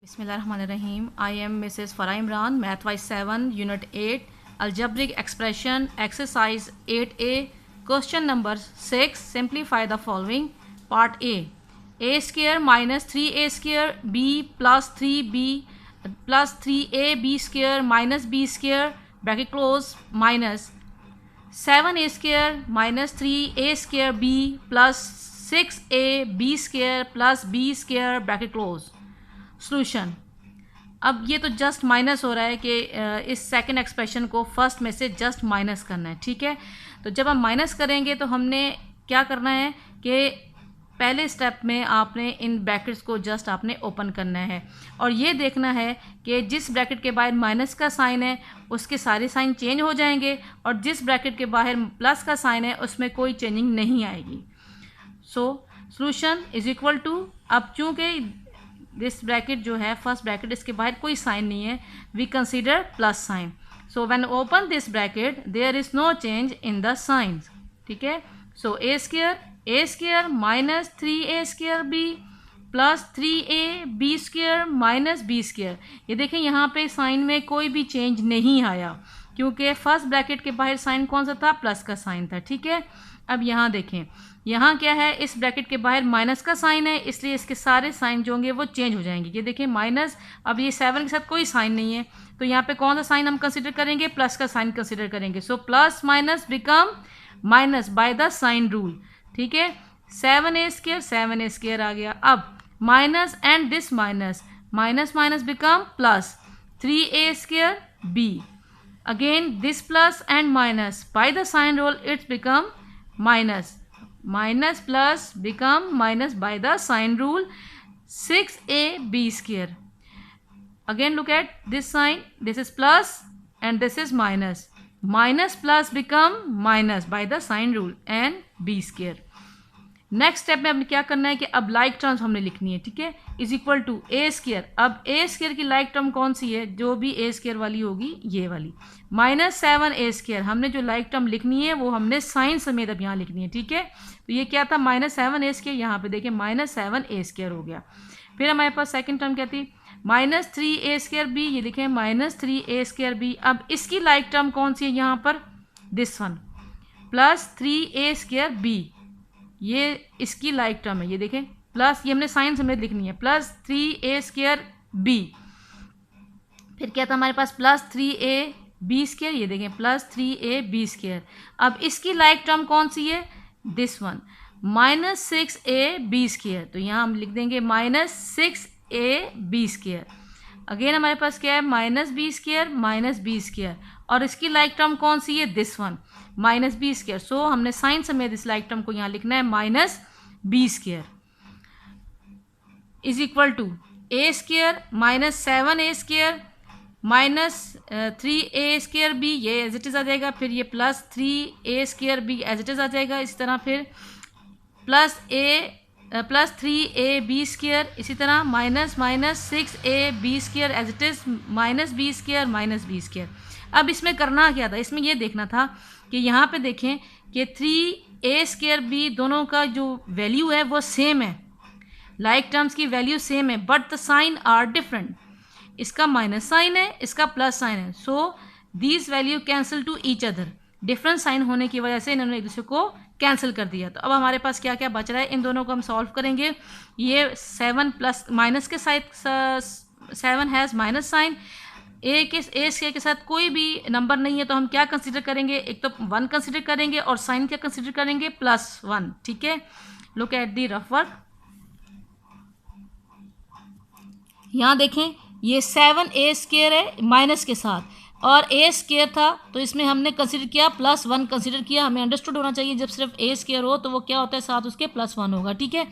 Bismillahirrahmanirrahim. I am Mrs. Farah Imran, Math Wise 7, Unit 8, Algebraic Expression, Exercise 8A, Question number 6. Simplify the following. Part A square minus 3a square b plus 3b plus 3ab square minus b square bracket close minus 7a square minus 3a square b plus 6ab square plus b square bracket close. Solution. अब ये तो just minus हो रहा है कि इस second expression को first में से जस्ट माइनस करना है. ठीक है, तो जब हम माइनस करेंगे तो हमने क्या करना है कि पहले स्टेप में आपने इन ब्रैकेट्स को जस्ट आपने ओपन करना है और ये देखना है कि जिस ब्रैकेट के बाहर माइनस का साइन है उसके सारे साइन चेंज हो जाएंगे और जिस ब्रैकेट के बाहर प्लस का साइन है उसमें कोई चेंजिंग नहीं आएगी. So solution is equal to, अब चूँकि दिस ब्रैकेट जो है फर्स्ट ब्रैकेट इसके बाहर कोई साइन नहीं है, we consider plus sign. So when open this bracket there is no change in the signs. ठीक है, so a square minus 3a square b plus 3a b square minus B square. ये देखें यहाँ पे sign में कोई भी change नहीं आया क्योंकि फर्स्ट ब्रैकेट के बाहर साइन कौन सा था, प्लस का साइन था. ठीक है, अब यहाँ देखें, यहाँ क्या है, इस ब्रैकेट के बाहर माइनस का साइन है इसलिए इसके सारे साइन जो होंगे वो चेंज हो जाएंगे. ये देखें माइनस, अब ये 7 के साथ कोई साइन नहीं है तो यहाँ पे कौन सा साइन हम कंसिडर करेंगे, प्लस का साइन कंसिडर करेंगे. So plus minus become minus by the sign rule. ठीक है, 7a स्क्वायर आ गया. अब minus and this minus minus become plus 3a square b. Again this plus and minus by the sign rule it's become minus plus become minus by the sign rule 6ab square. Again look at this sign, this is plus and this is minus plus become minus by the sign rule and b square. Next step में हमें क्या करना है कि अब like terms हमने लिखनी है. ठीक है, is equal to A square. अब ए स्क्वायर की लाइक टर्म कौन सी है, जो भी ए स्क्वायर वाली होगी ये वाली, माइनस 7a स्क्वायर. हमने जो लाइक टर्म लिखनी है वो हमने साइन समेत अब यहाँ लिखनी है. ठीक है, तो ये क्या था, माइनस 7a स्क्वायर, यहाँ पे देखिए माइनस 7a स्क्वायर हो गया. फिर हमारे पास सेकेंड टर्म क्या थी, माइनस 3a स्क्वायर बी, ये लिखे माइनस 3a स्क्वायर बी. अब इसकी लाइक टर्म कौन सी है यहाँ पर, this one, plus 3a square B, ये इसकी लाइक टर्म है. ये देखें प्लस, ये हमने साइन समेत लिखनी है, प्लस 3a स्क्वायर बी. फिर क्या था हमारे पास, प्लस 3a बी स्क्वायर, ये देखें प्लस 3a बी स्क्वायर. अब इसकी लाइक टर्म कौन सी है, this one, minus 6a B square. तो यहाँ हम लिख देंगे minus 6a B square. Again हमारे पास क्या है, माइनस बी स्क्वायर और इसकी लाइक टर्म कौन सी है, this one, minus B square. So हमने साइन समेत इस लाइक टर्म को यहाँ लिखना है minus B square is equal to A square minus 7a square minus 3a square B, ये एज इट इज़ आ जाएगा. फिर ये plus 3a square b as it is आ जाएगा. इसी तरह फिर प्लस 3a बी स्क्वायर, इसी तरह minus 6a B square as it is minus B square. अब इसमें करना क्या था, इसमें ये देखना था कि यहाँ पे देखें कि 3a स्क्वायर बी दोनों का जो वैल्यू है वो सेम है, लाइक टर्म्स की वैल्यू सेम है, but the sign are different. इसका माइनस साइन है, इसका प्लस साइन है. So these value cancel to each other. Different sign होने की वजह से इन्होंने एक दूसरे को कैंसिल कर दिया. तो अब हमारे पास क्या क्या बच रहा है, इन दोनों को हम सॉल्व करेंगे. ये 7 प्लस माइनस के साथ 7 has minus sign, A square के साथ कोई भी नंबर नहीं है तो हम क्या कंसीडर करेंगे, एक तो 1 कंसीडर करेंगे और साइन क्या कंसीडर करेंगे, +1. ठीक है, look at the rough work. यहाँ देखें ये 7a स्क्वायर है माइनस के साथ और a स्क्वायर था तो इसमें हमने कंसीडर किया +1 कंसीडर किया. हमें अंडरस्टूड होना चाहिए जब सिर्फ a स्क्वायर हो तो वो क्या होता है, साथ उसके +1 होगा. ठीक है,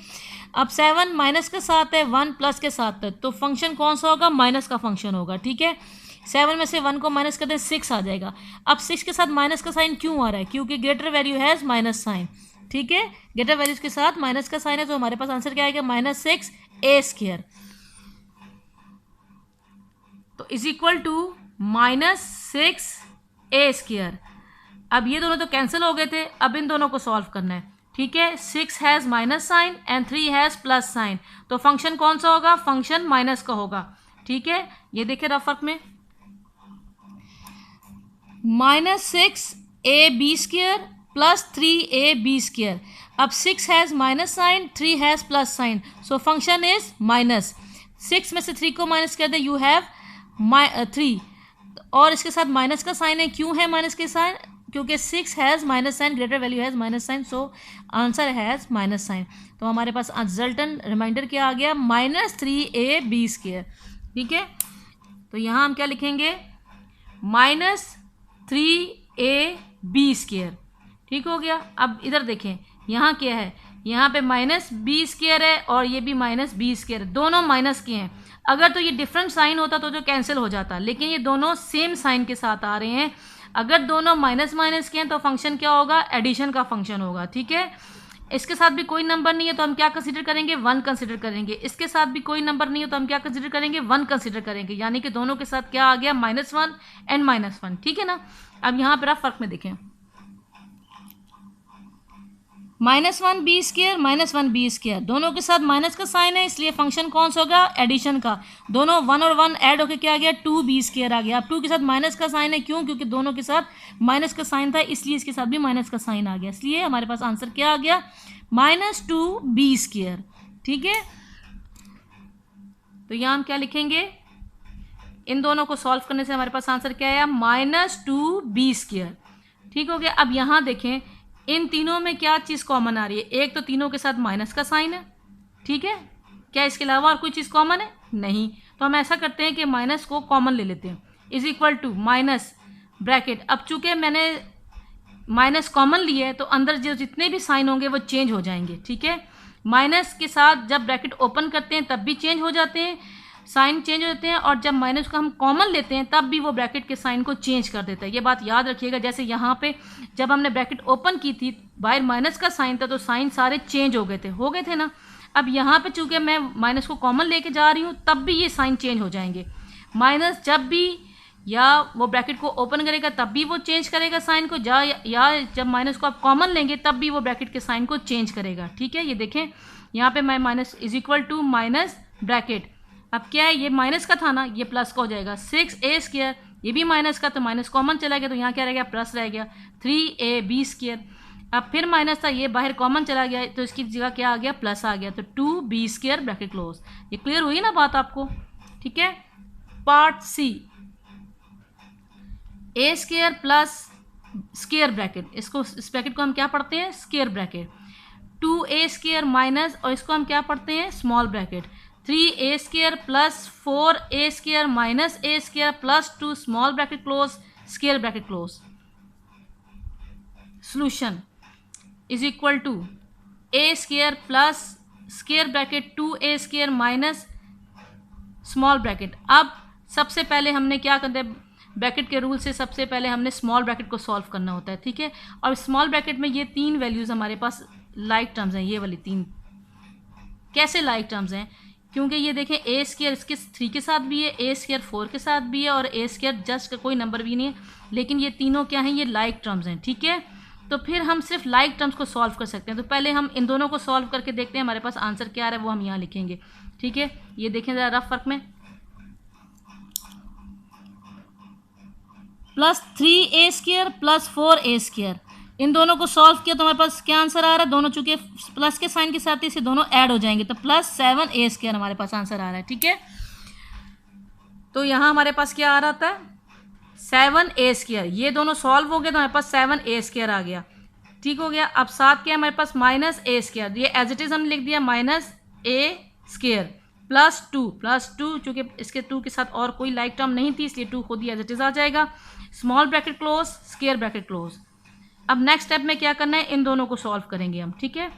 अब 7 माइनस के साथ है, 1 प्लस के साथ है, तो फंक्शन कौन सा होगा, माइनस का फंक्शन होगा. ठीक है, 7 में से 1 को माइनस करते हैं 6 आ जाएगा. अब 6 के साथ माइनस का साइन क्यों आ रहा है, क्योंकि greater value has minus sign. ठीक है, ग्रेटर वैल्यूज के साथ माइनस का साइन है तो हमारे पास आंसर क्या आएगा, -6a स्क्वायर. तो is equal to -6a square. अब ये दोनों तो कैंसिल हो गए थे, अब इन दोनों को सॉल्व करना है. ठीक है, 6 has minus sign and 3 has plus sign, तो फंक्शन कौन सा होगा, फंक्शन माइनस का होगा. ठीक है, ये देखिए रफ वर्क में -6ab² प्लस 3ab². अब 6 has minus sign, 3 has plus sign, so function is minus. 6 में से 3 को माइनस कर दे, यू हैव 3, और इसके साथ माइनस का साइन है. क्यों है माइनस के साइन? क्योंकि 6 has minus sign, greater value has minus sign, so answer has minus sign. तो हमारे पास रिजल्टेंट रिमाइंडर क्या आ गया? -3ab². ठीक है, तो यहाँ हम क्या लिखेंगे? -3ab². ठीक हो गया. अब इधर देखें, यहाँ क्या है? यहाँ पे -b² है और ये भी -b², दोनों माइनस के हैं. अगर तो ये डिफरेंट साइन होता तो जो कैंसिल हो जाता, लेकिन ये दोनों सेम साइन के साथ आ रहे हैं. अगर दोनों माइनस माइनस के हैं तो फंक्शन क्या होगा? एडिशन का फंक्शन होगा. ठीक है, इसके साथ भी कोई नंबर नहीं है तो हम क्या कंसीडर करेंगे? 1 कंसीडर करेंगे. इसके साथ भी कोई नंबर नहीं है तो हम क्या कंसीडर करेंगे? 1 कंसीडर करेंगे. यानी कि दोनों के साथ क्या आ गया? -1 एंड -1. ठीक है ना. अब यहाँ पर आप फर्क में देखें, -1b² -1b², दोनों के साथ माइनस का साइन है, इसलिए फंक्शन कौन सा होगा? एडिशन का. दोनों 1 और 1 ऐड होकर क्या आ गया? 2b² आ गया. अब 2 के साथ माइनस का साइन है. क्यों? क्योंकि दोनों के साथ माइनस का साइन था, इसलिए इसके साथ भी माइनस का साइन आ गया. इसलिए हमारे पास आंसर क्या आ गया? -2b². ठीक है, तो यहाँ हम क्या लिखेंगे? इन दोनों को सॉल्व करने से हमारे पास आंसर क्या आया? -2b². ठीक हो गया. अब यहाँ देखें, इन तीनों में क्या चीज़ कॉमन आ रही है? एक तो तीनों के साथ माइनस का साइन है. ठीक है, क्या इसके अलावा और कोई चीज़ कॉमन है? नहीं. तो हम ऐसा करते हैं कि माइनस को कॉमन ले लेते हैं. = माइनस ब्रैकेट. अब चूंकि मैंने माइनस कॉमन लिए है तो अंदर जो जितने भी साइन होंगे वो चेंज हो जाएंगे. ठीक है, माइनस के साथ जब ब्रैकेट ओपन करते हैं तब भी चेंज हो जाते हैं, साइन चेंज हो जाते हैं, और जब माइनस को हम कॉमन लेते हैं तब भी वो ब्रैकेट के साइन को चेंज कर देता है. ये बात याद रखिएगा. जैसे यहाँ पे जब हमने ब्रैकेट ओपन की थी, बाहर माइनस का साइन था तो साइन सारे चेंज हो गए थे ना. अब यहाँ पे चूंकि मैं माइनस को कॉमन लेके जा रही हूँ तब भी ये साइन चेंज हो जाएंगे. माइनस जब भी या वो ब्रैकेट को ओपन करेगा तब भी वो चेंज करेगा साइन को, या जब माइनस को आप कॉमन लेंगे तब भी वो ब्रैकेट के साइन को चेंज करेगा. ठीक है, ये देखें यहाँ पे मैं -= माइनस ब्रैकेट. अब क्या है? ये माइनस का था ना, ये प्लस का हो जाएगा. 6a², ये भी माइनस का, तो माइनस कॉमन चला गया तो यहाँ क्या रह गया? प्लस रह गया. 3ab², अब फिर माइनस था, ये बाहर कॉमन चला गया तो इसकी जगह क्या आ गया? प्लस आ गया. तो 2b² ब्रैकेट क्लोज. ये क्लियर हुई ना बात आपको? ठीक है. Part C, a² plus square bracket. इसको, इस ब्रैकेट को हम क्या पढ़ते हैं? Square bracket. 2a² माइनस, और इसको हम क्या पढ़ते हैं? Small bracket. 3a² plus 4a² minus a² plus 2 small bracket close, square bracket close. Solution = a² plus square bracket 2a² minus small bracket. अब सबसे पहले हमने क्या करते हैं? ब्रैकेट के रूल से सबसे पहले हमने स्मॉल ब्रैकेट को सॉल्व करना होता है. ठीक है, और स्मॉल ब्रैकेट में ये 3 वैल्यूज़ हमारे पास लाइक टर्म्स हैं. ये वाली 3 कैसे लाइक टर्म्स हैं? क्योंकि ये देखें, a² इसके 3 के साथ भी है, a² 4 के साथ भी है, और a² जस्ट का कोई नंबर भी नहीं है, लेकिन ये तीनों क्या हैं? ये लाइक टर्म्स हैं. ठीक है, तो फिर हम सिर्फ लाइक टर्म्स को सॉल्व कर सकते हैं. तो पहले हम इन दोनों को सॉल्व करके देखते हैं हमारे पास आंसर क्या आ रहा है, वो हम यहाँ लिखेंगे. ठीक है, ये देखें ज़रा रफ वर्क में, +3a² प्लस 4a², इन दोनों को सॉल्व किया तो हमारे पास क्या आंसर आ रहा है? दोनों चूंकि प्लस के साइन के साथ ही से दोनों ऐड हो जाएंगे तो +7a² हमारे पास आंसर आ रहा है. ठीक है, तो यहाँ हमारे पास क्या आ रहा था? 7a². ये दोनों सॉल्व हो गए तो हमारे पास 7a² आ गया. ठीक हो गया. अब साथ क्या हमारे पास? -a². ये एज इट इज़ हमने लिख दिया -a² प्लस 2 चूँकि इसके 2 के साथ और कोई लाइक टर्म नहीं थी इसलिए 2 खुद ही एज इट इज़ आ जाएगा. Small bracket close, square bracket close. अब नेक्स्ट स्टेप में क्या करना है? इन दोनों को सॉल्व करेंगे हम. ठीक है,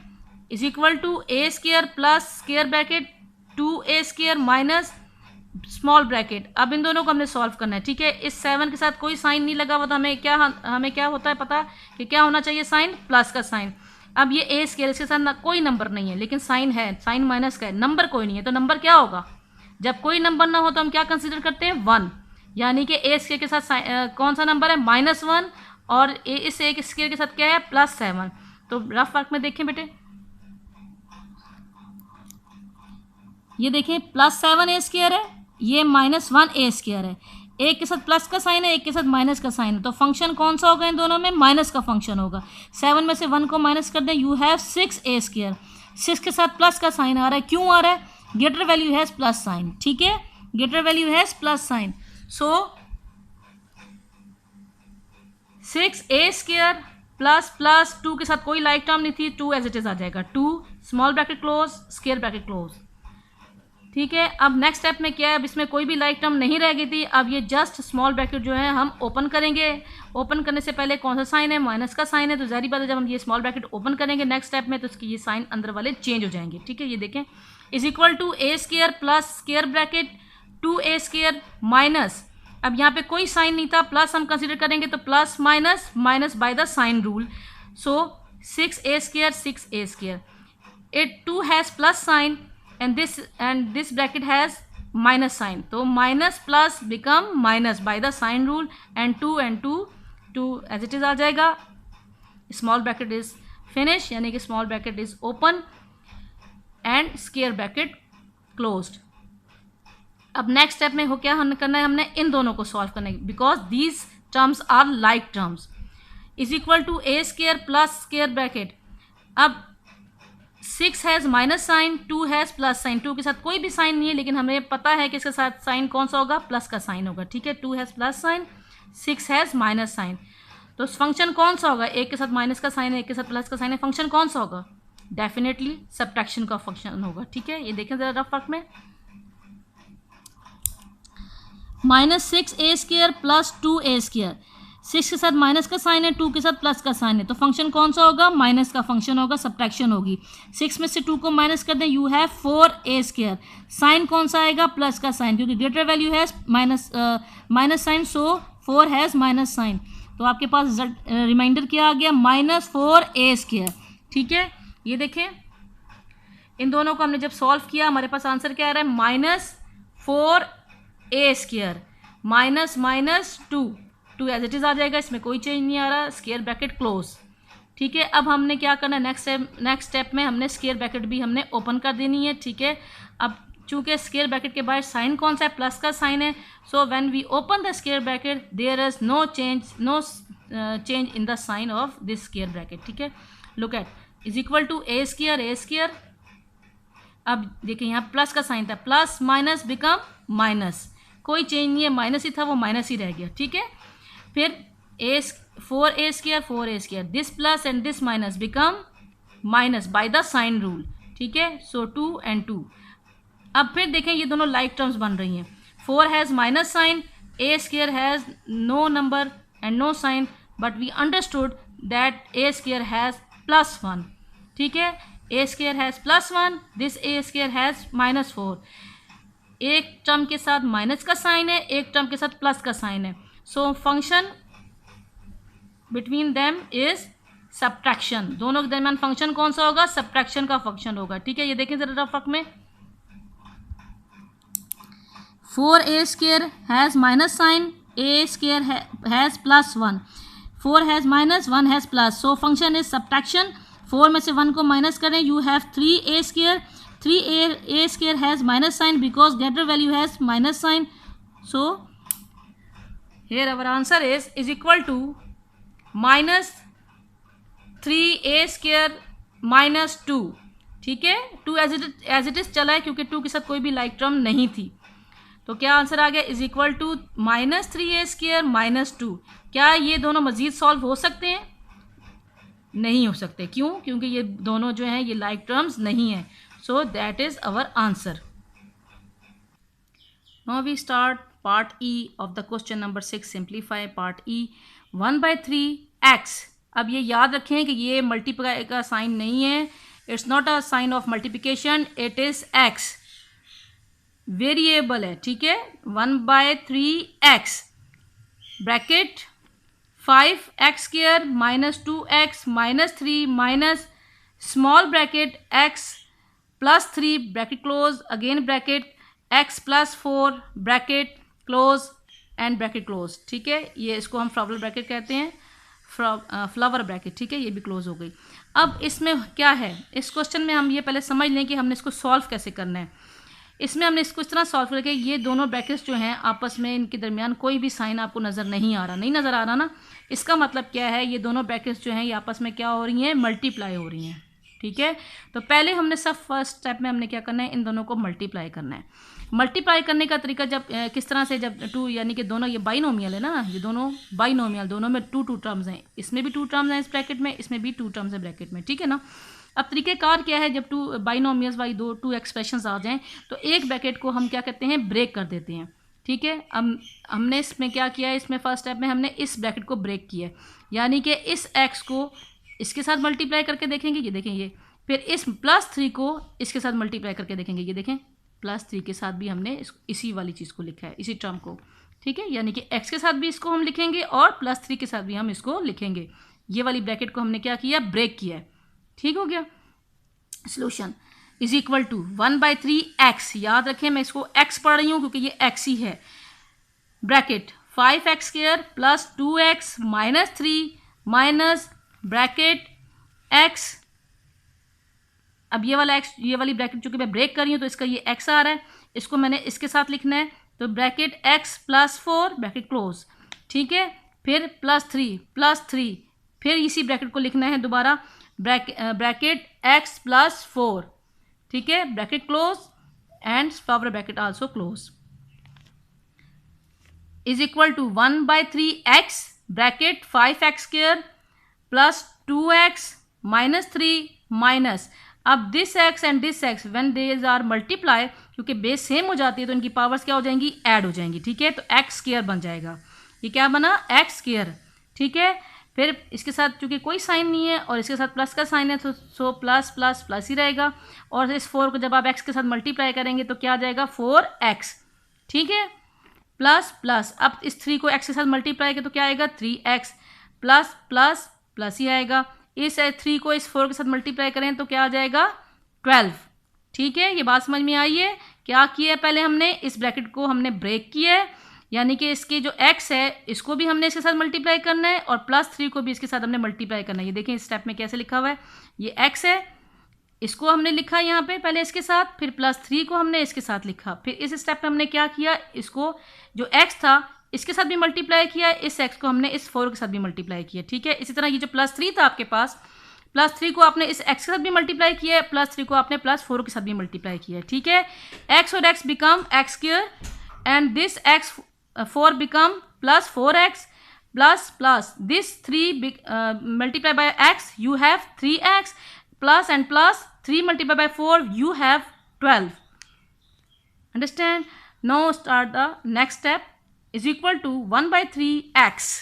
=a² plus square bracket 2a² minus small bracket. अब इन दोनों को हमने सॉल्व करना है. ठीक है, इस 7 के साथ कोई साइन नहीं लगा हुआ तो हमें क्या होता है पता कि क्या होना चाहिए? साइन, प्लस का साइन. अब ये a², इसके साथ कोई नंबर नहीं है लेकिन साइन है, साइन माइनस का है, नंबर कोई नहीं है, तो नंबर क्या होगा? जब कोई नंबर ना हो तो हम क्या कंसीडर करते हैं? 1. यानी कि a² के साथ कौन सा नंबर है? -1, और इस a² के साथ क्या है? +7. तो रफ वर्क में देखें बेटे, ये देखें +7a² है, ये -1a² है, एक के साथ प्लस का साइन है, एक के साथ माइनस का साइन है, तो फंक्शन कौन सा होगा इन दोनों में? माइनस का फंक्शन होगा। 7 में से 1 को माइनस कर दें, यू हैव 6a²। 6 के साथ प्लस का साइन आ रहा है, क्यों आ रहा है? Greater value has plus sign, ठीक है, greater value has plus sign. So 6a² plus plus 2 के साथ कोई लाइक टर्म नहीं थी, 2 एज इट इज आ जाएगा, 2 small bracket close square bracket close, ठीक है। अब नेक्स्ट स्टेप में क्या है? अब इसमें कोई भी लाइक टर्म नहीं रह गई थी, अब ये जस्ट स्मॉल ब्रैकेट जो है हम ओपन करेंगे। ओपन करने से पहले कौन सा साइन है? माइनस का साइन है, तो जारी बात है जब हम ये स्मॉल ब्रैकेट ओपन करेंगे नेक्स्ट स्टेप में तो इसकी ये साइन अंदर वाले चेंज हो जाएंगे, ठीक है। ये देखें, is equal to a² plus square bracket 2a² minus, अब यहाँ पे कोई साइन नहीं था, प्लस हम कंसिडर करेंगे तो plus minus minus by the sign rule, so 6a² 6a², it 2 has plus sign and this bracket has minus sign, तो minus plus become minus by the sign rule and 2 as it is आ जाएगा। small bracket is finish, यानी कि small bracket is open and square bracket closed। अब next step में हो क्या करना है? हमने इन दोनों को सॉल्व करना है, because these terms are like terms. Is equal to a² plus square bracket, अब 6 has minus sign, 2 has plus sign, 2 के साथ कोई भी साइन नहीं है, लेकिन हमें पता है कि इसके साथ साइन कौन सा होगा? प्लस का साइन होगा, ठीक है। 2 has plus sign, 6 has minus sign, तो फंक्शन कौन सा होगा? एक के साथ माइनस का साइन है, एक के साथ प्लस का साइन है, फंक्शन कौन सा होगा? डेफिनेटली सब्ट्रैक्शन का फंक्शन होगा, ठीक है। ये देखें जरा रफ वर्क में, -6a² प्लस 2a², 6 के साथ माइनस का साइन है, 2 के साथ प्लस का साइन है, तो फंक्शन कौन सा होगा? माइनस का फंक्शन होगा, सब्ट्रैक्शन होगी। 6 में से 2 को माइनस कर दें, यू हैव 4a², साइन कौन सा आएगा? प्लस का साइन, क्योंकि greater value has minus sign, so 4 has minus sign, तो आपके पास रिमाइंडर क्या आ गया? -4a², ठीक है। ये देखें, इन दोनों को हमने जब सॉल्व किया हमारे पास आंसर क्या आ रहा है? -4a² minus minus 2 as it is आ जाएगा, इसमें कोई चेंज नहीं आ रहा, स्क्वायर ब्रैकेट क्लोज, ठीक है। अब हमने क्या करना है? नेक्स्ट स्टेप में हमने स्क्वायर ब्रैकेट भी हमने ओपन कर देनी है, ठीक है। अब चूंकि स्क्वायर ब्रैकेट के बाद साइन कौन सा है? प्लस का साइन है, so when we open the square bracket there is no change in the sign of this square bracket, ठीक है। Look at, is equal to a², अब देखिए यहाँ प्लस का साइन था, प्लस माइनस बिकम माइनस, कोई change नहीं है, माइनस ही था वो माइनस ही रह गया, ठीक है। फिर 4a², this plus and this minus become minus by the sign rule, ठीक है। सो 2 and 2, अब फिर देखें ये दोनों लाइक टर्म्स बन रही हैं। 4 has minus sign, a² has no number and no sign, but we understood that a² has +1, ठीक है। a² has +1, this a² has -4, एक टर्म के साथ माइनस का साइन है, एक टर्म के साथ प्लस का साइन है, so function between them is subtraction, दोनों के दरमियान फंक्शन कौन सा होगा? सब्ट्रैक्शन का फंक्शन होगा, ठीक है। ये देखें जरा रफ वर्क में, 4a² has minus sign, a² has +1, 4 has minus, 1 has plus, so function is subtraction. 4 में से 1 को माइनस करें, you have 3a², 3a² has minus sign because greater value has minus sign, so here our answer is equal to -3a² -2, ठीक है। 2 as it is चला है क्योंकि 2 के साथ कोई भी लाइक टर्म नहीं थी, तो क्या आंसर आ गया? Is equal to -3a² -2। क्या ये दोनों मजीद सॉल्व हो सकते हैं? नहीं हो सकते, क्यों? क्योंकि ये दोनों जो हैं ये लाइक टर्म्स नहीं है, so that is our answer. Now we start part E of the question number 6, simplify part E। 1/3x, अब ये याद रखें कि ये मल्टीप्लाई का साइन नहीं है, it's not a sign of multiplication, it is x, variable है, ठीक है। 1/3x bracket 5x² -2x -3 minus small bracket x +3 bracket close, again bracket x +4 bracket close and bracket close, ठीक है। ये इसको हम फ्लावर ब्रैकेट कहते हैं, फ्लावर ब्रैकेट, ठीक है। ये भी क्लोज हो गई। अब इसमें क्या है? इस क्वेश्चन में हम ये पहले समझ लें कि हमने इसको सॉल्व कैसे करना है। इसमें हमने इसको इस तरह सॉल्व करके ये दोनों ब्रैकेट्स जो हैं आपस में इनके दरमियान कोई भी साइन आपको नज़र नहीं आ रहा, नहीं नज़र आ रहा ना, इसका मतलब क्या है, ये दोनों ब्रैकेट्स जो हैं ये आपस में क्या हो रही हैं, मल्टीप्लाई हो रही हैं। ठीक है, तो पहले हमने सब फर्स्ट स्टेप में हमने क्या करना है, इन दोनों को मल्टीप्लाई करना है। मल्टीप्लाई करने का तरीका जब किस तरह से, जब टू यानी कि दोनों ये बाइनोमियल है ना, ये दोनों बाइनोमियल, दोनों में टू टर्म्स हैं, इसमें भी 2 टर्म्स हैं इस ब्रैकेट में, इसमें भी 2 टर्म्स है ब्रैकेट में। ठीक है ना। अब तरीक़ेकार क्या है, जब टू बाइनोमियल्स वाली टू एक्सप्रेशंस आ जाएं तो एक ब्रैकेट को हम क्या कहते हैं, ब्रेक कर देते हैं। ठीक है, अब हमने इसमें क्या किया है, इसमें फर्स्ट स्टेप में हमने इस ब्रैकेट को ब्रेक किया है, यानी कि इस x को इसके साथ मल्टीप्लाई करके देखेंगे, ये देखें ये, फिर इस +3 को इसके साथ मल्टीप्लाई करके देखेंगे, ये देखें +3 के साथ भी हमने इसी वाली चीज़ को लिखा है, इसी टर्म को। ठीक है, यानी कि x के साथ भी इसको हम लिखेंगे और +3 के साथ भी हम इसको लिखेंगे। ये वाली ब्रैकेट को हमने क्या किया, ब्रेक किया है। ठीक हो गया। Solution is equal to 1/3x, याद रखें मैं इसको x पढ़ रही हूँ क्योंकि ये x ही है, bracket 5x² + 2x - 3 minus bracket x, अब ये वाला x, ये वाली ब्रैकेट चूंकि मैं ब्रेक कर रही हूँ तो इसका ये x आ रहा है, इसको मैंने इसके साथ लिखना है, तो ब्रैकेट x + 4 ब्रैकेट क्लोज। ठीक है, फिर +3 फिर इसी ब्रैकेट को लिखना है दोबारा, ब्रैकेट x + 4। ठीक है, bracket close and flower bracket also close, is equal to 1/3x bracket 5x² + 2x - 3 minus, अब this x and this x when these are multiply, क्योंकि बेस सेम हो जाती है तो इनकी पावर्स क्या हो जाएंगी, ऐड हो जाएंगी। ठीक है, तो x² बन जाएगा, ये क्या बना, x²। ठीक है, फिर इसके साथ चूंकि कोई साइन नहीं है और इसके साथ प्लस का साइन है तो सो प्लस प्लस प्लस ही रहेगा, और इस 4 को जब आप x के साथ मल्टीप्लाई करेंगे तो क्या आ जाएगा, 4x। ठीक है, प्लस प्लस, अब इस 3 को x के साथ मल्टीप्लाई करें तो क्या आएगा, 3x, प्लस प्लस प्लस ही आएगा, इस 3 को इस 4 के साथ मल्टीप्लाई करें तो क्या आ जाएगा, 12। ठीक है, ये बात समझ में आई है। क्या किया है, पहले हमने इस ब्रैकेट को हमने ब्रेक किया है, यानी कि इसके जो x है इसको भी हमने इसके साथ मल्टीप्लाई करना है और +3 को भी इसके साथ हमने मल्टीप्लाई करना है। ये देखें इस स्टेप में कैसे लिखा हुआ है, ये x है, इसको हमने लिखा यहाँ पे पहले इसके साथ, फिर +3 को हमने इसके साथ लिखा, फिर इस स्टेप में हमने क्या किया, इसको जो x था इसके साथ भी मल्टीप्लाई किया, इस x को हमने इस 4 के साथ भी मल्टीप्लाई किया। ठीक है, इसी तरह ये जो +3 था आपके पास, +3 को आपने इस x के साथ भी मल्टीप्लाई किया है, +3 को आपने +4 के साथ भी मल्टीप्लाई किया है। ठीक है, x और x become x² and this x 4 become plus 4x plus this 3 multiplied by x you have 3x plus and plus 3 multiplied by 4 you have 12. Understand? Now start the next step, is equal to 1/3x.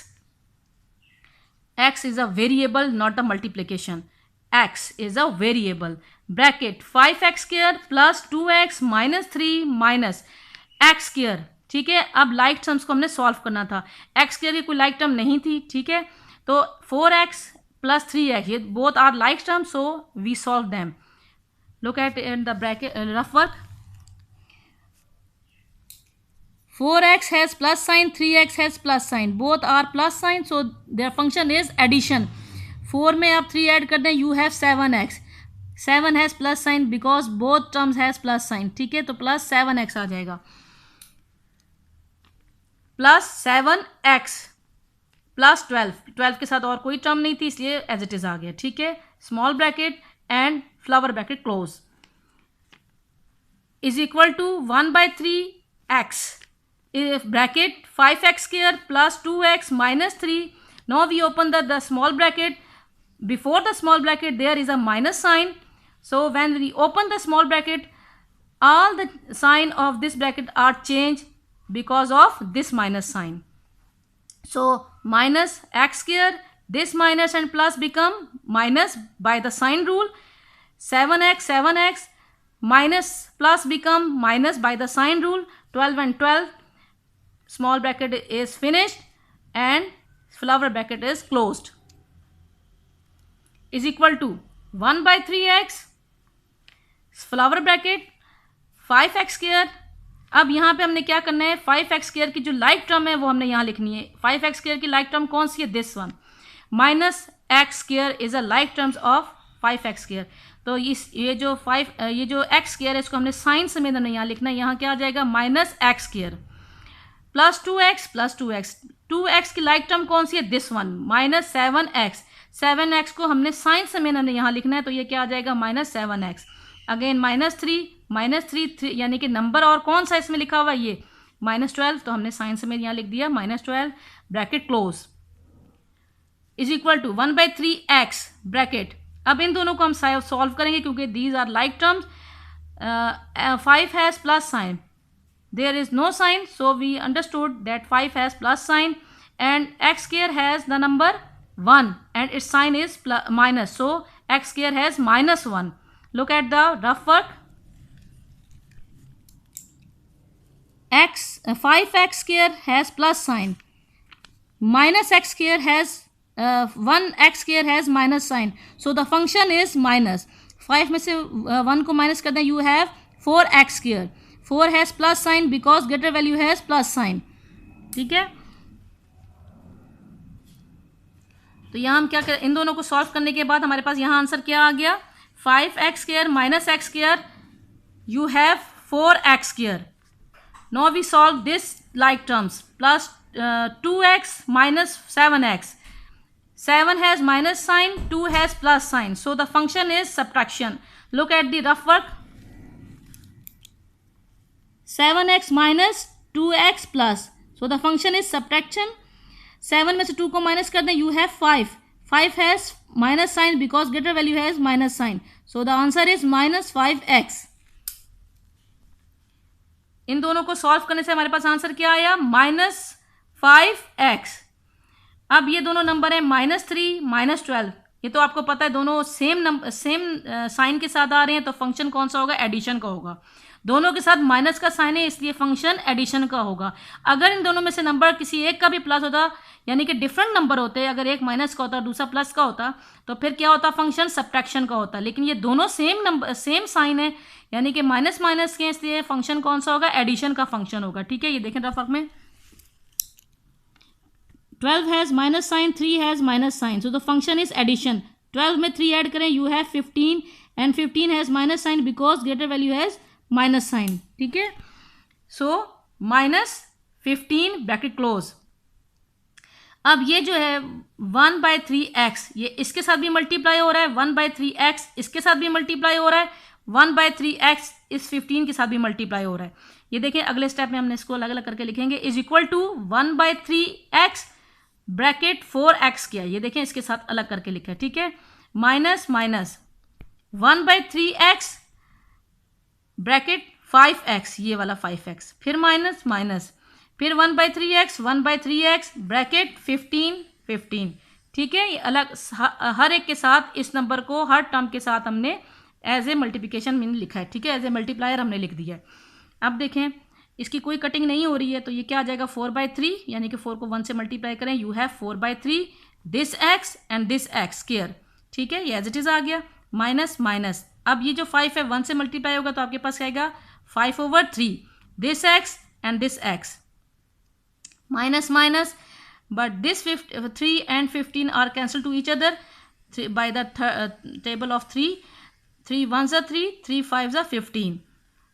X is a variable, not a multiplication. X is a variable. Bracket 5x² plus 2x minus 3 minus x²। ठीक है, अब like terms को हमने solve करना था, x² की कोई like term नहीं थी। ठीक है, तो 4x + 3x ये both are like term, so we solve them. Look at in the bracket rough work, 4x has plus sign, 3x has plus sign, both are plus sign, so their function is addition। 4 में आप 3 add कर दें, you have 7x, 7 has plus sign because both terms has plus sign। ठीक है, तो plus 7x आ जाएगा, plus 7x plus 12 के साथ और कोई टर्म नहीं थी इसलिए एज इट इज आ गया। ठीक है, small bracket and flower bracket close, is equal to 1/3x bracket 5x² plus 2x minus 3। now we open the small bracket, before the small bracket there is a minus sign, so when we open the small bracket all the sign of this bracket are changed because of this minus sign, so minus x², this minus and plus become minus by the sign rule, 7x minus plus become minus by the sign rule, 12 and 12, small bracket is finished and flower bracket is closed, is equal to 1/3x flower bracket 5x²। अब यहाँ पे हमने क्या करना है, 5x² की जो like term है वो हमने यहाँ लिखनी है। 5x² की लाइक टर्म कौन सी है, this one, minus x² is a like terms of 5x²। तो ये जो 5 ये जो एक्स स्क्वायर है इसको हमने साइन समेत हमने यहाँ लिखना है। यहाँ क्या आ जाएगा minus x square plus 2x। 2x की लाइक टर्म कौन सी है, this one, minus 7x। 7x को हमने साइन समेत हमने यहाँ लिखना है, तो ये क्या आ जाएगा माइनस 7x। अगेन -3 यानी कि नंबर और कौन सा इसमें लिखा हुआ है ये -12, तो हमने साइन समेत यहाँ लिख दिया -12 bracket close is equal to 1/3x bracket. अब इन दोनों को हम सॉल्व करेंगे क्योंकि these are like terms. 5 has plus sign, there is no sign, so we understood that 5 has plus sign and x square has the number 1 and its sign is minus, so x square has -1. Look at the rough work. 5x square has plus sign, minus x square has 1x square has minus sign, so the function is minus. 5 में से 1 को minus कर दें, you have 4x square. 4 has plus sign because greater value has plus sign. ठीक है, तो यहाँ हम क्या करें, इन दोनों को सॉल्व करने के बाद हमारे पास यहाँ आंसर क्या आ गया 5x square minus x square, you have 4x square. Now we solve this like terms plus 2x minus 7x। 7 has minus sign, 2 has plus sign, so the function is subtraction. Look at the rough work. 7x minus 2x plus, so the function is subtraction. 7 में से 2 को minus कर दें, you have 5. 5 has minus sign because greater value has minus sign, so the answer is -5x. इन दोनों को solve करने से हमारे पास आंसर क्या आया -5x। अब ये दोनों नंबर है -3 -12, ये तो आपको पता है दोनों सेम साइन के साथ आ रहे हैं, तो फंक्शन कौन सा होगा, एडिशन का होगा। दोनों के साथ माइनस का साइन है इसलिए फंक्शन एडिशन का होगा। अगर इन दोनों में से नंबर किसी एक का भी प्लस होता, यानी कि डिफरेंट नंबर होते, अगर एक माइनस का होता और दूसरा प्लस का होता, तो फिर क्या होता, फंक्शन सब्ट्रैक्शन का होता। लेकिन ये दोनों सेम साइन है, यानी कि माइनस माइनस के, इसलिए फंक्शन कौन सा होगा, एडिशन का फंक्शन होगा। ठीक है, ये देखें रफक में 12 has minus sign, 3 has minus sign, so the function is addition. 12 में 3 ऐड करें, you have 15 and 15 has minus sign because greater value has minus sign. ठीक है, सो -15 ब्रैकेट क्लोज। अब ये जो है 1/3x, ये इसके साथ भी मल्टीप्लाई हो रहा है, 1/3x इसके साथ भी मल्टीप्लाई हो रहा है, 1/3x इस 15 के साथ भी मल्टीप्लाई हो रहा है। ये देखें अगले स्टेप में हमने इसको अलग अलग करके लिखेंगे, is equal to 1/3x bracket 4x किया, ये देखें इसके साथ अलग करके लिखा है। ठीक है, माइनस 1/3x ब्रैकेट 5x, ये वाला 5x, फिर माइनस, फिर 1/3x ब्रैकेट 15। ठीक है, ये अलग हर एक के साथ इस नंबर को हर टर्म के साथ हमने एज ए मल्टीप्लिकेशन मीन लिखा है। ठीक है, एज ए मल्टीप्लायर हमने लिख दिया है। अब देखें इसकी कोई कटिंग नहीं हो रही है, तो ये क्या आ जाएगा 4/3, यानी कि 4 को 1 से मल्टीप्लाई करें, you have 4/3 this x and this x square. ठीक है, ये एज इट इज आ गया, माइनस। अब ये जो 5 है 1 से मल्टीप्लाई होगा तो आपके पास आएगा 5/3 this x and this x, minus, but this 3 and 15 are cancel to each other by the table of 3 1s are 3 5s are 15,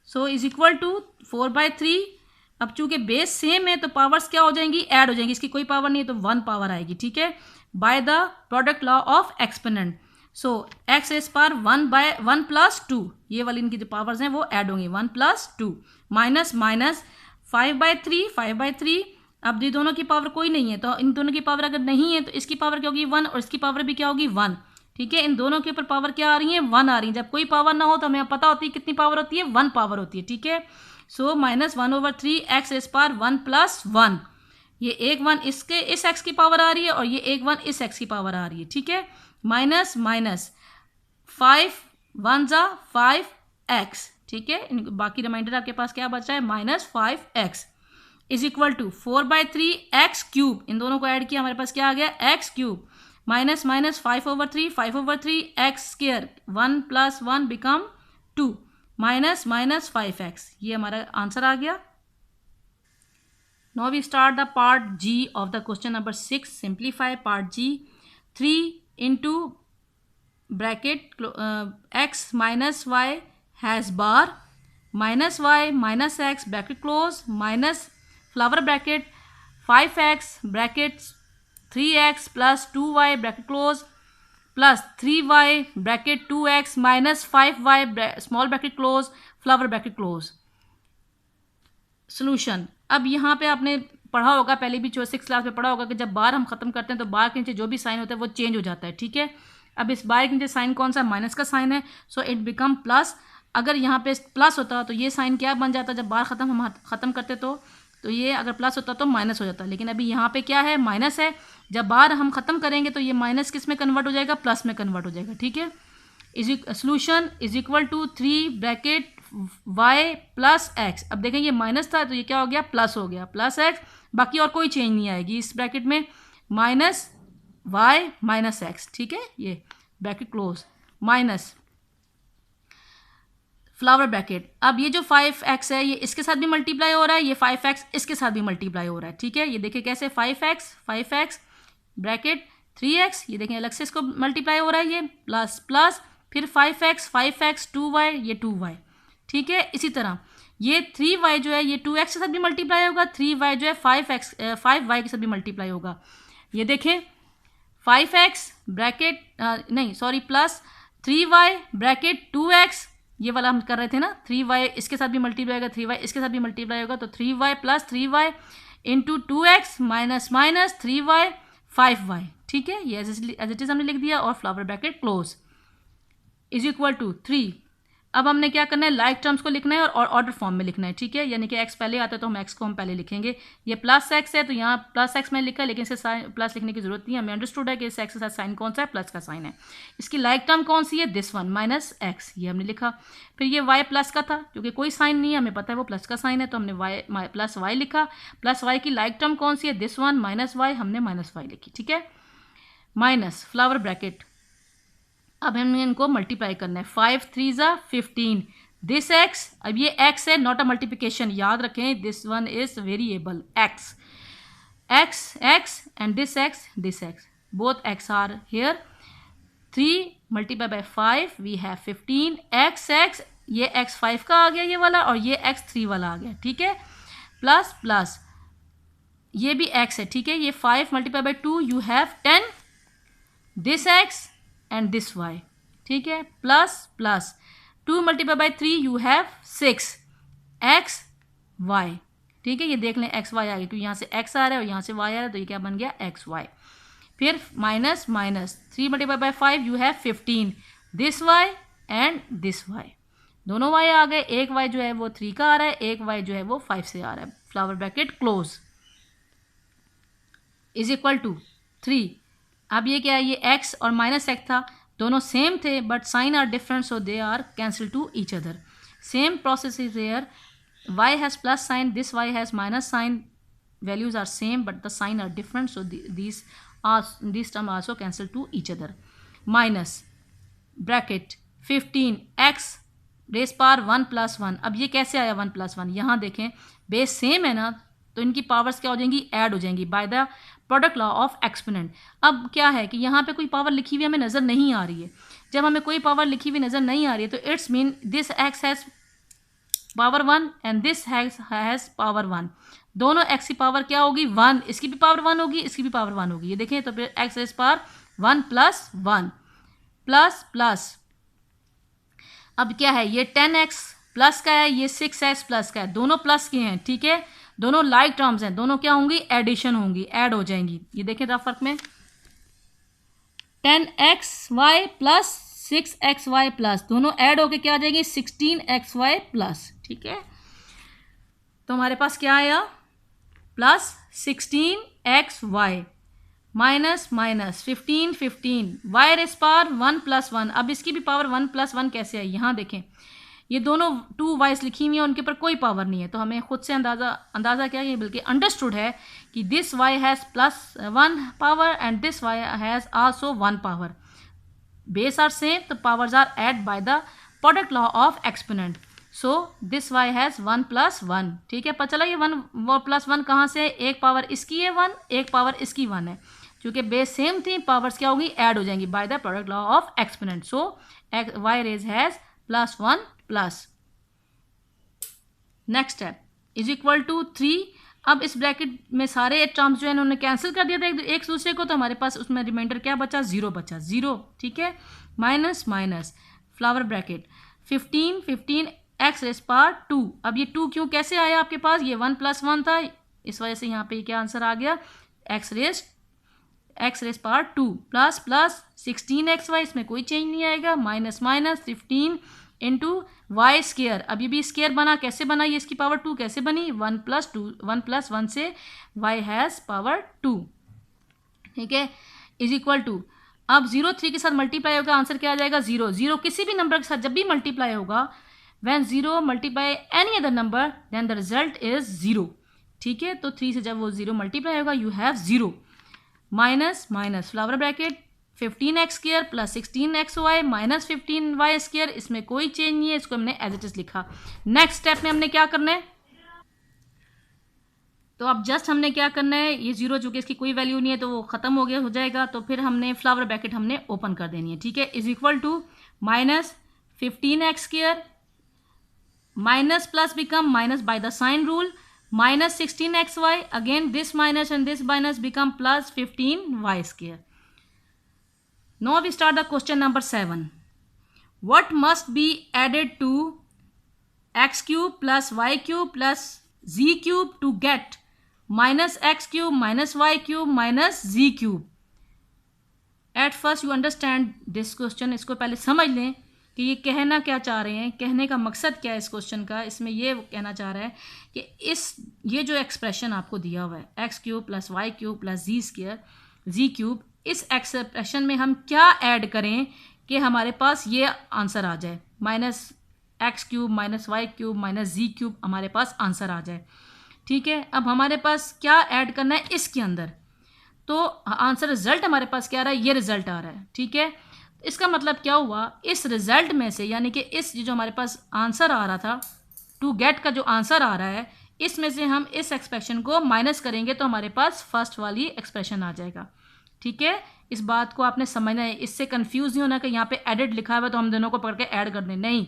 so is equal to 4/3। अब चूंकि बेस सेम है तो पावर्स क्या हो जाएंगी, ऐड हो जाएंगी, इसकी कोई पावर नहीं है तो 1 पावर आएगी। ठीक है, by the product law of exponent, so x raise पर 1 + 2, ये वाली इनकी जो पावर्स हैं वो ऐड होंगी, 1 + 2 माइनस 5/3। अब ये दोनों की पावर कोई नहीं है, तो इन दोनों की पावर अगर नहीं है तो इसकी पावर क्या होगी 1 और इसकी पावर भी क्या होगी 1। ठीक है, इन दोनों के ऊपर पावर क्या आ रही है 1 आ रही है। जब कोई पावर ना हो तो हमें पता होती है कितनी पावर होती है, 1 पावर होती है। ठीक है, सो -1/3 एक्स रेस पर 1 + 1, ये एक 1 इस एक्स की पावर आ रही है और ये एक 1 इस एक्स की पावर आ रही है। ठीक है, माइनस 5 1s are 5x। ठीक है, बाकी रिमाइंडर आपके पास क्या बचा है -5x is equal to 4/3 x cube, इन दोनों को ऐड किया हमारे पास क्या आ गया x cube, minus 5/3 x square, 1 + 1 become 2, minus 5x, ये हमारा आंसर आ गया। Now we start the part G of the question number 6। Simplify part G। 3 into bracket x minus y has bar minus y minus x bracket close minus flower bracket 5x bracket 3x plus 2y bracket close plus 3y bracket 2x minus 5y small bracket close flower bracket close. Solution, अब यहाँ पे आपने पढ़ा होगा, पहले भी जो 6th class में पढ़ा होगा कि जब बार हम खत्म करते हैं तो बार के नीचे जो भी साइन होता है वो चेंज हो जाता है, ठीक है। अब इस बार के नीचे साइन कौन सा, माइनस का साइन है, सो इट बिकम प्लस। अगर यहाँ पे प्लस होता तो ये साइन क्या बन जाता, जब बार हम ख़त्म करते तो ये अगर प्लस होता तो माइनस हो जाता, लेकिन अभी यहाँ पे क्या है, माइनस है। जब बार हम ख़त्म करेंगे तो ये माइनस किस में कन्वर्ट हो जाएगा, प्लस में कन्वर्ट हो जाएगा, ठीक है। Solution is equal to 3 bracket y plus x. अब देखें ये माइनस था तो ये क्या हो गया, प्लस हो गया, प्लस एक्स, बाकी और कोई चेंज नहीं आएगी इस ब्रैकेट में, माइनस y माइनस एक्स, ठीक है, ये bracket close minus flower bracket. अब ये जो 5x है ये इसके साथ भी मल्टीप्लाई हो रहा है, ये 5x इसके साथ भी मल्टीप्लाई हो रहा है, ठीक है। ये देखिए कैसे, 5x ब्रैकेट 3x, ये देखें अलग से इसको मल्टीप्लाई हो रहा है, ये प्लस प्लस फिर 5x 2y, ये 2y, ठीक है। इसी तरह ये 3y जो है ये 2x के साथ भी मल्टीप्लाई होगा, 3y जो है 5y के साथ भी मल्टीप्लाई होगा। ये देखें 5x ब्रैकेट नहीं sorry plus 3y bracket 2x, ये वाला हम कर रहे थे ना, 3y इसके साथ भी मल्टीप्लाई होगा, 3y इसके साथ भी मल्टीप्लाई होगा, तो 3y plus 3y into 2x minus minus 3y 5y, ठीक है, ये एज इट इज हमने लिख दिया, और flower bracket close is equal to 3। अब हमने क्या करना है, लाइक टर्म्स को लिखना है और ऑर्डर फॉर्म में लिखना है, ठीक है, यानी कि x पहले आता है तो हम x को हम पहले लिखेंगे। ये प्लस x है तो यहाँ प्लस x मैंने लिखा है, लेकिन इसे साइन प्लस लिखने की जरूरत नहीं है, हमें अंडरस्टूड है कि इस x के साथ साइन कौन सा है, प्लस का साइन है। इसकी लाइक टर्म कौन सी है, दिस वन माइनस x, ये हमने लिखा। फिर ये y प्लस का था, क्योंकि कोई साइन नहीं है, हमें पता है वो प्लस का साइन है, तो हमने y प्लस y लिखा। प्लस y की लाइक टर्म कौन सी है, दिस वन माइनस y, हमने माइनस y लिखी, ठीक है, माइनस फ्लावर ब्रैकेट। अब हमने इनको मल्टीप्लाई करना है, 5 3 15 दिस x, अब ये x है, नॉट अ मल्टीप्लिकेशन, याद रखें, this one is variable x and this x, both x are here. 3 multiply by 5 we have 15 x, ये x 5 का आ गया ये वाला, और ये x 3 वाला आ गया, ठीक है, प्लस प्लस ये भी x है, ठीक है, ये 5 multiply by 2 you have 10 this x and this y, ठीक है, plus plus 2 multiply by 3 you have 6 x y, ठीक है, ये देख लें x y आ गया, क्योंकि यहाँ से x आ रहा है और यहाँ से y आ रहा है, तो ये क्या बन गया x y। फिर minus minus 3 multiply by 5 you have 15 this y and this y, दोनों y आ गए, एक y जो है वो 3 का आ रहा है, एक y जो है वो 5 से आ रहा है, flower bracket close is equal to 3। अब ये क्या है, ये x और माइनस x था, दोनों सेम थे but sign are different, so they are cancel to each other. Same process is there, y has plus sign, this y has minus sign, values are same but the sign are different, so this term also cancel to each other. Minus bracket 15 x base power 1 plus 1, अब ये कैसे आया 1 plus 1, यहाँ देखें base same है ना, तो इनकी पावर्स क्या हो जाएंगी, ऐड हो जाएंगी by the product law of exponent. अब क्या है कि यहाँ पे कोई पावर लिखी हुई हमें नज़र नहीं आ रही है, जब हमें कोई पावर लिखी हुई नज़र नहीं आ रही है तो it's mean this x has power 1 and this has power 1, दोनों x की पावर क्या होगी 1, इसकी भी पावर 1 होगी, इसकी भी पावर 1 होगी, ये देखें, तो फिर x has power 1 plus 1 plus plus, अब क्या है, ये 10x प्लस का है, ये 6x प्लस का है, दोनों प्लस के हैं, ठीक है, दोनों लाइक टर्म्स हैं, दोनों क्या होंगी, एडिशन होंगी, ऐड हो जाएंगी। ये देखें रफ फर्क में 10xy प्लस 6xy प्लस, दोनों ऐड होके क्या आ जाएंगी 16xy प्लस, ठीक है, तो हमारे पास क्या आया plus 16xy minus minus 15 y raise power 1 plus 1, अब इसकी भी पावर 1 प्लस 1 कैसे आई, यहाँ देखें ये दोनों 2 वाइस लिखी हुई हैं, उनके ऊपर कोई पावर नहीं है, तो हमें खुद से अंदाज़ा क्या है, बल्कि अंडरस्टूड है कि this y has plus 1 power and this y has also 1 power, base are same, तो powers are add by the product law of exponent, so this y has 1 plus 1, ठीक है, पता चला ये 1 प्लस 1 कहाँ से है, एक पावर इसकी है 1, एक पावर इसकी 1 है, क्योंकि बेस सेम थी, पावर्स क्या होगी, ऐड हो जाएंगी by the product law of exponent. So y raise has +1 plus. Next step is equal to 3. अब इस ब्रैकेट में सारे टर्म्स जो है उन्होंने कैंसिल कर दिया था एक दूसरे को, तो हमारे पास उसमें रिमाइंडर क्या बचा, 0 बचा, 0. ठीक है, minus minus flower bracket 15 x raise power 2. अब ये 2 क्यों कैसे आया आपके पास, ये 1 + 1 था, इस वजह से यहाँ पे क्या आंसर आ गया, x raise power 2 plus plus 16xy, इसमें कोई चेंज नहीं आएगा, minus minus 15 into y square. अब ये भी स्केयर बना, कैसे बना, ये इसकी पावर 2 कैसे बनी, 1 + 1 से y हैज़ पावर 2. ठीक है, इज इक्वल टू, अब 0 3 के साथ मल्टीप्लाई होगा, आंसर क्या आ जाएगा, 0. 0 किसी भी नंबर के साथ जब भी मल्टीप्लाई होगा, when 0 multiply any other number then the result is 0. ठीक है, तो 3 से जब वो 0 मल्टीप्लाई होगा you have 0. Minus minus flower bracket 15x² plus 16xy minus 15y², इसमें कोई चेंज नहीं है, इसको हमने एज इट इज लिखा. नेक्स्ट स्टेप में हमने क्या करना है, तो अब जस्ट हमने क्या करना है, ये 0 चूंकि इसकी कोई वैल्यू नहीं है तो वो खत्म हो जाएगा, तो फिर हमने फ्लावर ब्रैकेट हमने ओपन कर देनी है. ठीक है, is equal to minus 15x² minus plus become minus by the sign rule, minus 16xy, again this minus and this minus become plus 15y². Now we start the question number 7. What must be added to x cube plus y cube plus z cube to get minus x cube minus y cube minus z cube? At first you understand this question. इसको पहले समझ लें कि ये कहना क्या चाह रहे हैं, कहने का मकसद क्या है इस क्वेश्चन का. इसमें ये कहना चाह रहा है कि ये जो एक्सप्रेशन आपको दिया हुआ है x³ plus y³ plus z³, इस एक्सप्रेशन में हम क्या ऐड करें कि हमारे पास ये आंसर आ जाए, -x³ minus y³ minus z³ हमारे पास आंसर आ जाए. ठीक है, अब हमारे पास क्या ऐड करना है इसके अंदर, तो आंसर रिजल्ट हमारे पास क्या आ रहा है, ये रिजल्ट आ रहा है. ठीक है, इसका मतलब क्या हुआ, इस रिजल्ट में से यानी कि इस जो हमारे पास आंसर आ रहा था, टू गेट का जो आंसर आ रहा है, इसमें से हम इस एक्सप्रेशन को माइनस करेंगे तो हमारे पास फर्स्ट वाली एक्सप्रेशन आ जाएगा. ठीक है, इस बात को आपने समझना है, इससे कंफ्यूज नहीं होना कि यहाँ पे एडेड लिखा हुआ है तो हम दोनों को पकड़ के ऐड कर दें. नहीं,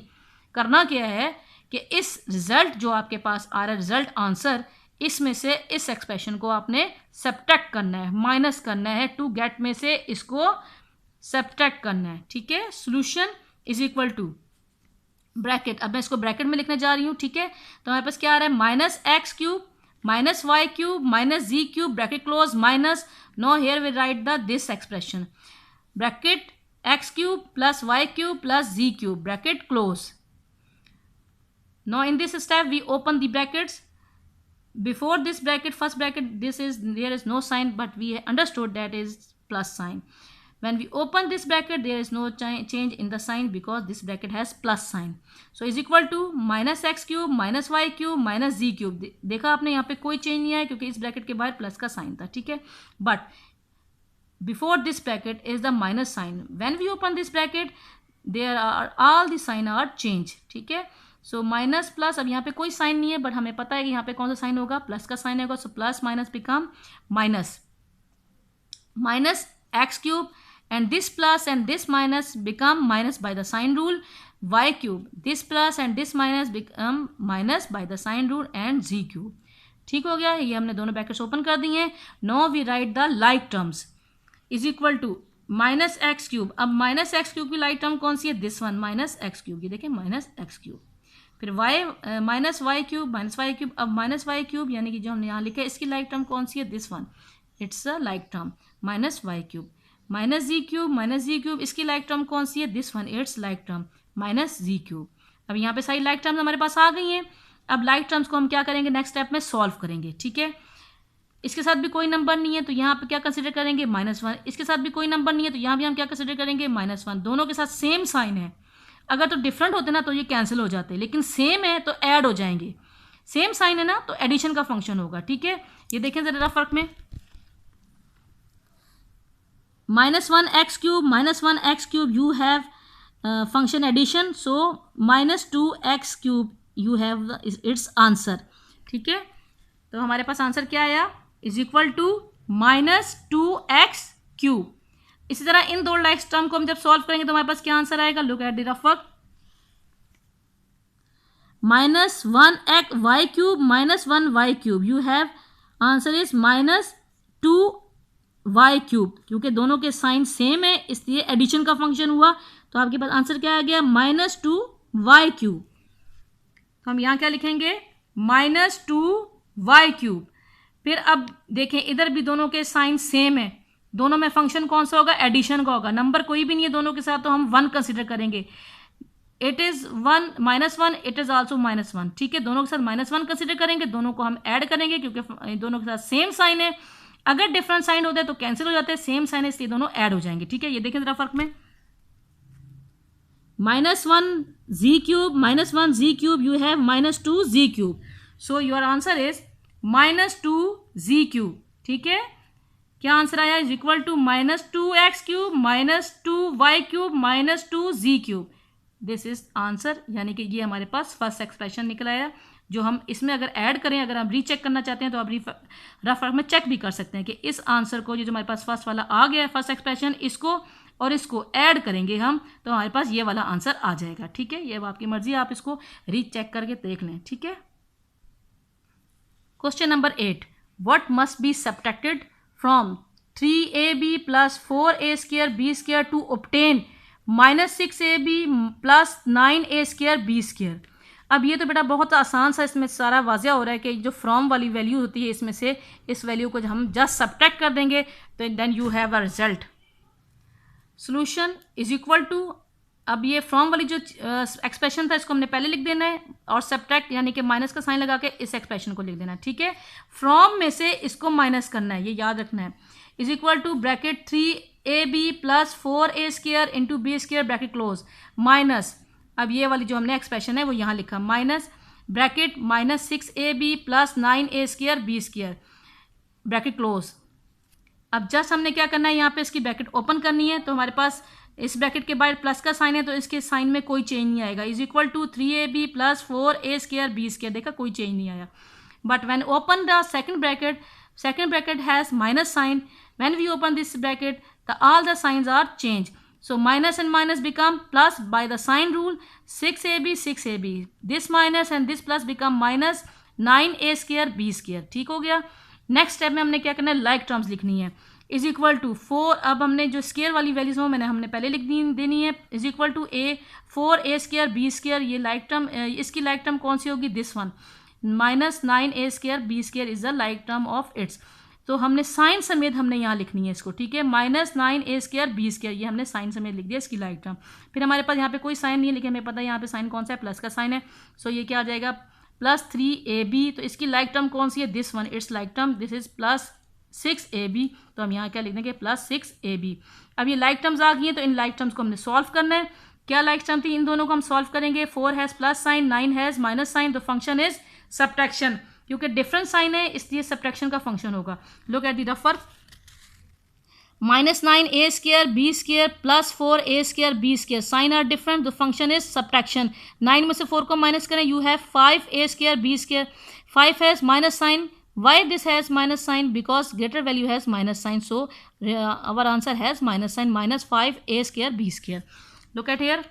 करना क्या है कि इस रिजल्ट जो आपके पास आ रहा है, रिजल्ट आंसर, इसमें से इस एक्सप्रेशन को आपने सब्ट्रैक्ट करना है, माइनस करना है, टू गेट में से इसको सब्ट्रैक्ट करना है. ठीक है, solution is equal to bracket, अब मैं इसको ब्रैकेट में लिखने जा रही हूँ. ठीक है, तो हमारे पास क्या आ रहा है, -x³ minus y³ minus z³ bracket close minus, no here we write this expression, bracket x³ plus y³ plus z³ bracket close. Now in this step we open the brackets. Before this bracket, first bracket, there is no sign, but we understood that is plus sign. When we open this bracket, there is no change in the sign because this bracket has plus sign. So is equal to -x³ minus y³ minus z³. देखा आपने, यहाँ पे कोई change नहीं आया क्योंकि इस bracket के बाहर प्लस का साइन था. ठीक है, but before this bracket is the minus sign. When we open this bracket, there are all the sign are change. ठीक है, सो माइनस प्लस, अब यहाँ पे कोई साइन नहीं है बट हमें पता है कि यहाँ पे कौन सा साइन होगा, प्लस का साइन होगा. सो plus minus become minus x³ and this plus and this minus become minus by the sign rule, y³. This plus and this minus become minus by the sign rule and z³. ठीक हो गया, ये हमने दोनों brackets open कर दिए हैं. No we write the like terms is equal to -x³. अब -x³ की लाइक टर्म कौन सी है, दिस वन, -x³. ये देखें, -x³. फिर y माइनस y³, अब -y³ यानी कि जो हमने यहाँ लिखा है इसकी लाइक टर्म कौन सी है, this one, it's a like term -y³. -z³, इसकी लाइक टर्म कौन सी है, this one, it's like term -z³. अब यहाँ पे सारी लाइक टर्म्स हमारे पास आ गई हैं. अब लाइक टर्म्स को हम क्या करेंगे, नेक्स्ट स्टेप में सॉल्व करेंगे. ठीक है, इसके साथ भी कोई नंबर नहीं है तो यहाँ पे क्या कंसिडर करेंगे, -1. इसके साथ भी कोई नंबर नहीं है तो यहाँ भी हम क्या कंसिडर करेंगे, -1. दोनों के साथ सेम साइन है. अगर तो डिफरेंट होते ना तो ये कैंसिल हो जाते, लेकिन सेम है तो ऐड हो जाएंगे. सेम साइन है ना तो एडिशन का फंक्शन होगा. ठीक है, ये देखें जरा फर्क में, -1x³ -1x³ you have function addition, so -2x³ you have its answer. ठीक है, तो हमारे पास आंसर क्या आया, इज इक्वल टू -2x³ इसी तरह इन दो लाइक्स टर्म को हम जब सॉल्व करेंगे तो हमारे पास क्या आंसर आएगा, look at the rough work, -1y³ -1y³, you have answer is -2y³, क्योंकि दोनों के साइन सेम है इसलिए एडिशन का फंक्शन हुआ, तो आपके पास आंसर क्या आ गया, -2y³। तो हम यहाँ क्या लिखेंगे, -2y³। फिर अब देखें इधर भी दोनों के साइन सेम है, दोनों में फंक्शन कौन सा होगा, एडिशन का होगा, नंबर कोई भी नहीं है दोनों के साथ तो हम 1 कंसिडर करेंगे, it is 1 -1 it is also -1, ठीक है, दोनों के साथ -1 कंसिडर करेंगे, दोनों को हम ऐड करेंगे क्योंकि दोनों के साथ सेम साइन है, अगर डिफरेंट साइन होते हैं तो कैंसिल हो जाते हैं, सेम साइन है इसलिए दोनों ऐड हो जाएंगे, ठीक है। ये देखें जरा फर्क में, -1z³ -1z³, you have -2z³, so your answer is -2z³, ठीक है। क्या आंसर आया, is equal to -2x³ -2y³ -2z³, this is answer, यानी कि ये हमारे पास फर्स्ट एक्सप्रेशन निकल आया, जो हम इसमें अगर ऐड करें, अगर आप रीचेक करना चाहते हैं तो आप रफ वर्क में चेक भी कर सकते हैं कि इस आंसर को, जो हमारे पास फर्स्ट वाला आ गया है फर्स्ट एक्सप्रेशन, इसको और इसको ऐड करेंगे हम तो हमारे पास ये वाला आंसर आ जाएगा, ठीक है। ये आपकी मर्जी है, आप इसको रीचेक करके देख लें, ठीक है। Question number 8, what must be subtracted from 3ab + 4a² to obtain -6ab + 9a²b²। अब ये तो बेटा बहुत आसान सा, इसमें सारा वाज़ह हो रहा है कि जो फ्रॉम वाली वैल्यू होती है इसमें से इस वैल्यू को हम जस्ट सब्ट्रैक्ट कर देंगे तो then you have a result. Solution is equal to, अब ये फ्रॉम वाली जो एक्सप्रेशन था इसको हमने पहले लिख देना है और सब्ट्रैक्ट यानी कि माइनस का साइन लगा के इस एक्सप्रेशन को लिख देना है, ठीक है। फ्रॉम में से इसको माइनस करना है, ये याद रखना है, is equal to bracket 3ab + 4a² × b² bracket close minus, अब ये वाली जो हमने एक्सप्रेशन है वो यहाँ लिखा, minus bracket -6ab + 9a² b² bracket close. अब जस्ट हमने क्या करना है, यहाँ पे इसकी ब्रैकेट ओपन करनी है, तो हमारे पास इस ब्रैकेट के बाद प्लस का साइन है तो इसके साइन में कोई चेंज नहीं आएगा, is equal to 3ab + 4a² b², देखा कोई चेंज नहीं आया। But when open the second bracket has minus sign, when we open this bracket the all the signs are change, so minus and minus become plus by the sign rule, 6ab, this minus and this plus become minus 9a² b², ठीक हो गया। Next step में हमने क्या करना है, like terms लिखनी है, इज इक्वल टू 4, अब हमने जो स्केयर वाली वैल्यूज हो हमने पहले लिख देनी है, is equal to 4a² b², ये लाइक टर्म, इसकी लाइक टर्म कौन सी होगी, this one, -9a² b² is the like term of its, तो हमने साइन समेत हमने यहाँ लिखनी है इसको, ठीक है, -9a² b², ये हमने साइन समेत लिख दिया इसकी लाइक टर्म। फिर हमारे पास यहाँ पे कोई साइन नहीं है लेकिन हमें पता है यहाँ पे साइन कौन सा है, प्लस का साइन है, सो ये क्या आ जाएगा +3ab, तो इसकी लाइक टर्म कौन सी है, this one, it's like term, this is +6ab, तो हम यहाँ क्या लिख देंगे +6ab। अब ये लाइक टर्म्स आ गई हैं तो इन लाइक टर्म्स को हमने सॉल्व करना है, क्या लाइक टर्म थी, इन दोनों को हम सॉल्व करेंगे, 4 has plus sign, 9 has minus sign, तो फंक्शन इज सब्ट्रैक्शन, क्योंकि डिफरेंट साइन है इसलिए सब्ट्रैक्शन का फंक्शन होगा। लुक एट द रफर, -9a² b² + 4a² b², sign are different, the function is subtraction. 9 में से 4 को माइनस करें, you have 5a² b², 5 has minus sign, why this has minus sign, because greater value has minus sign, so our answer has minus sign, -5a² b², look at here,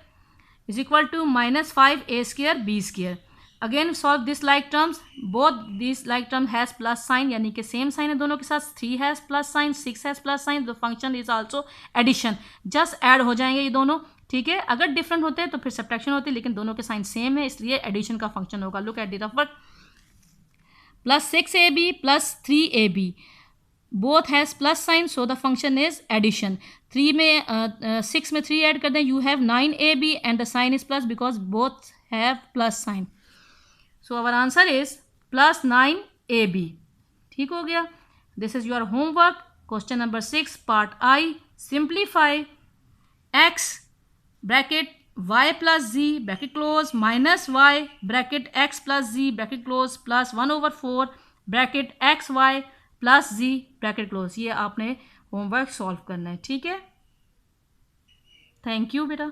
is equal to -5a² b², again solve this like terms, both these like term has plus sign, यानी कि same sign है दोनों के साथ, 3 has plus sign, 6 has plus sign, the function is also addition, just add हो जाएंगे ये दोनों, ठीक है। अगर डिफरेंट होते हैं तो फिर सब्ट्रैक्शन होती है, लेकिन दोनों के साइन सेम है इसलिए एडिशन का फंक्शन होगा। Look at the rough work, +6ab + 3ab, both has plus sign, so the function is addition। 3 में 6 में 3 ऐड कर दें, you have 9ab and the sign is plus because both have plus sign, so our answer is +9ab, ठीक हो गया। This is your homework, question number 6 part I, simplify x bracket y + z bracket close minus y bracket x + z bracket close plus 1/4 bracket x y + z bracket close, ये आपने homework solve करना है, ठीक है। Thank you बेटा।